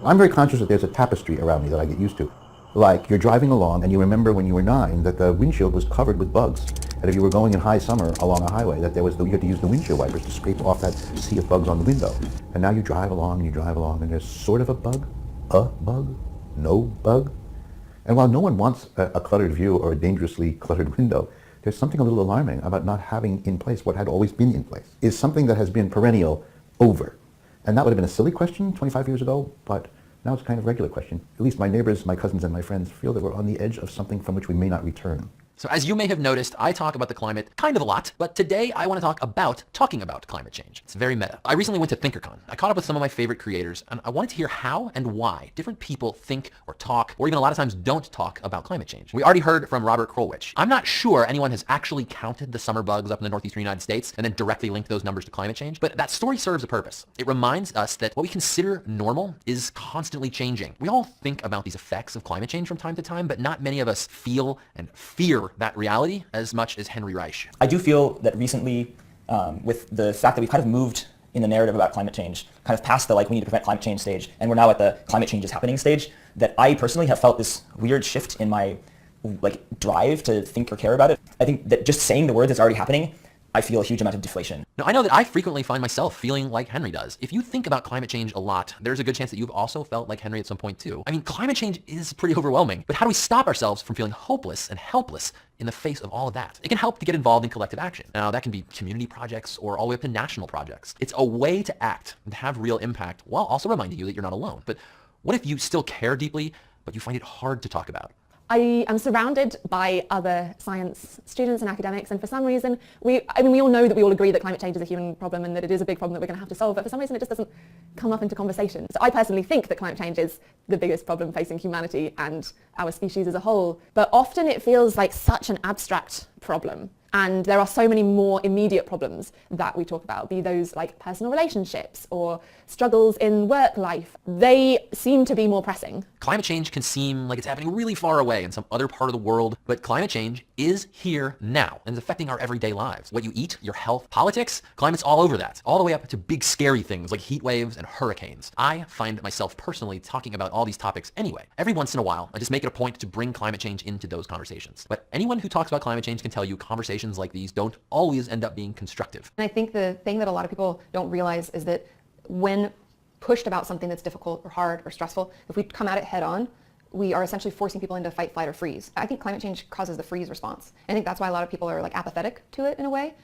I'm very conscious that there's a tapestry around me that I get used to. Like you're driving along and you remember when you were 9 that the windshield was covered with bugs. And if you were going in high summer along a highway, that you had to use the windshield wipers to scrape off that sea of bugs on the window. And now you drive along and you drive along and there's sort of a bug, no bug. And while no one wants a cluttered view or a dangerously cluttered window, there's something a little alarming about not having in place what had always been in place. Is something that has been perennial over. And that would have been a silly question 25 years ago, but now it's a kind of regular question. At least my neighbors, my cousins, and my friends feel that we're on the edge of something from which we may not return. So as you may have noticed, I talk about the climate kind of a lot, but today I want to talk about talking about climate change. It's very meta. I recently went to ThinkerCon. I caught up with some of my favorite creators, and I wanted to hear how and why different people think or talk, or even a lot of times don't talk about climate change. We already heard from Robert Krulwich. I'm not sure anyone has actually counted the summer bugs up in the northeastern United States and then directly linked those numbers to climate change, but that story serves a purpose. It reminds us that what we consider normal is constantly changing. We all think about these effects of climate change from time to time, but not many of us feel and fear that reality as much as Henry Reich. I do feel that recently, with the fact that we've kind of moved in the narrative about climate change, kind of past the we need to prevent climate change stage, and we're now at the climate change is happening stage, that I personally have felt this weird shift in my drive to think or care about it. I think that just saying the word that's already happening, I feel a huge amount of deflation. Now, I know that I frequently find myself feeling like Henry does. If you think about climate change a lot, there's a good chance that you've also felt like Henry at some point too. I mean, climate change is pretty overwhelming, but how do we stop ourselves from feeling hopeless and helpless in the face of all of that? It can help to get involved in collective action. Now, that can be community projects or all the way up to national projects. It's a way to act and to have real impact while also reminding you that you're not alone. But what if you still care deeply, but you find it hard to talk about? I am surrounded by other science students and academics, and for some reason, we all know that we all agree that climate change is a human problem and that it is a big problem that we're going to have to solve, but for some reason it just doesn't come up into conversation. So I personally think that climate change is the biggest problem facing humanity and our species as a whole, but often it feels like such an abstract problem. And there are so many more immediate problems that we talk about, be those like personal relationships or struggles in work life. They seem to be more pressing. Climate change can seem like it's happening really far away in some other part of the world, but climate change is here now and is affecting our everyday lives. What you eat, your health, politics, climate's all over that, all the way up to big scary things like heat waves and hurricanes. I find myself personally talking about all these topics anyway. Every once in a while, I just make it a point to bring climate change into those conversations. But anyone who talks about climate change can tell you conversations like these don't always end up being constructive. And I think the thing that a lot of people don't realize is that when pushed about something that's difficult or hard or stressful, if we come at it head on, we are essentially forcing people into fight, flight, or freeze. I think climate change causes the freeze response. I think that's why a lot of people are apathetic to it in a way.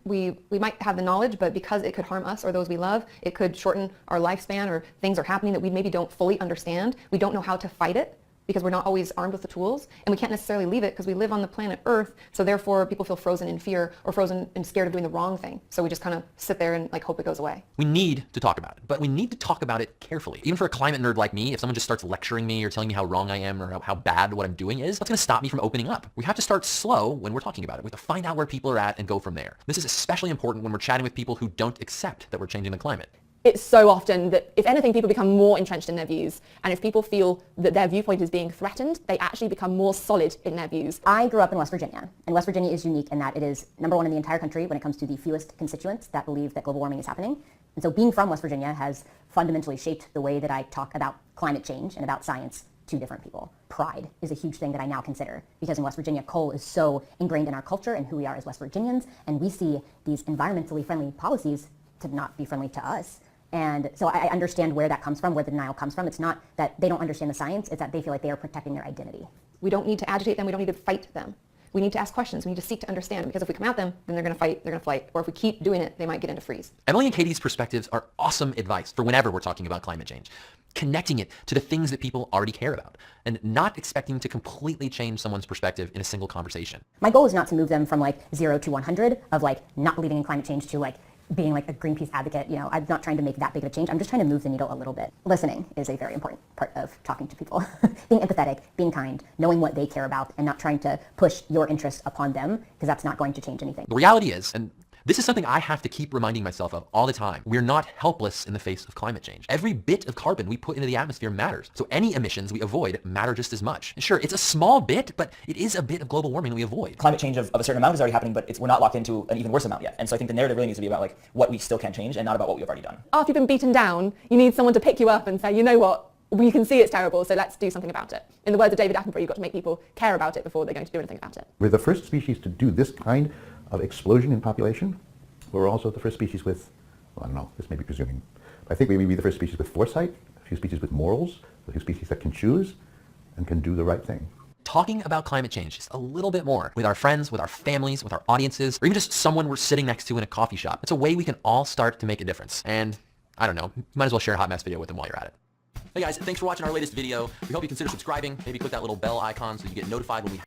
We might have the knowledge, but because it could harm us or those we love, it could shorten our lifespan, or things are happening that we maybe don't fully understand. We don't know how to fight it, because we're not always armed with the tools, and we can't necessarily leave it because we live on the planet Earth, so therefore people feel frozen in fear or frozen and scared of doing the wrong thing. So we just kind of sit there and hope it goes away. We need to talk about it, but we need to talk about it carefully. Even for a climate nerd like me, if someone just starts lecturing me or telling me how wrong I am or how bad what I'm doing is, that's going to stop me from opening up. We have to start slow when we're talking about it. We have to find out where people are at and go from there. This is especially important when we're chatting with people who don't accept that we're changing the climate. It's so often that, if anything, people become more entrenched in their views. And if people feel that their viewpoint is being threatened, they actually become more solid in their views. I grew up in West Virginia, and West Virginia is unique in that it is number one in the entire country when it comes to the fewest constituents that believe that global warming is happening. And so being from West Virginia has fundamentally shaped the way that I talk about climate change and about science to different people. Pride is a huge thing that I now consider, because in West Virginia, coal is so ingrained in our culture and who we are as West Virginians, and we see these environmentally friendly policies to not be friendly to us. And so I understand where that comes from, where the denial comes from. It's not that they don't understand the science, it's that they feel like they are protecting their identity. We don't need to agitate them, we don't need to fight them. We need to ask questions, we need to seek to understand, because if we come at them, then they're going to fight, they're going to flight. Or if we keep doing it, they might get into freeze. Emily and Katie's perspectives are awesome advice for whenever we're talking about climate change. Connecting it to the things that people already care about, and not expecting to completely change someone's perspective in a single conversation. My goal is not to move them from 0 to 100 of not believing in climate change to being a Greenpeace advocate. I'm not trying to make that big of a change. I'm just trying to move the needle a little bit. Listening is a very important part of talking to people. Being empathetic, being kind, knowing what they care about, and not trying to push your interests upon them, because that's not going to change anything. The reality is, and this is something I have to keep reminding myself of all the time, we're not helpless in the face of climate change. Every bit of carbon we put into the atmosphere matters. So any emissions we avoid matter just as much. Sure, it's a small bit, but it is a bit of global warming that we avoid. Climate change of a certain amount is already happening, but we're not locked into an even worse amount yet. And so I think the narrative really needs to be about what we still can change and not about what we've already done. After you've been beaten down, you need someone to pick you up and say, you know what, we can see it's terrible, so let's do something about it. In the words of David Attenborough, you've got to make people care about it before they're going to do anything about it. We're the first species to do this kind of explosion in population. We're also the first species with, well, I don't know, this may be presuming, but I think we may be the first species with foresight, a few species with morals, a few species that can choose and can do the right thing. Talking about climate change just a little bit more with our friends, with our families, with our audiences, or even just someone we're sitting next to in a coffee shop. It's a way we can all start to make a difference. And I don't know, you might as well share a hot mess video with them while you're at it. Hey guys, thanks for watching our latest video. We hope you consider subscribing. Maybe click that little bell icon so you get notified when we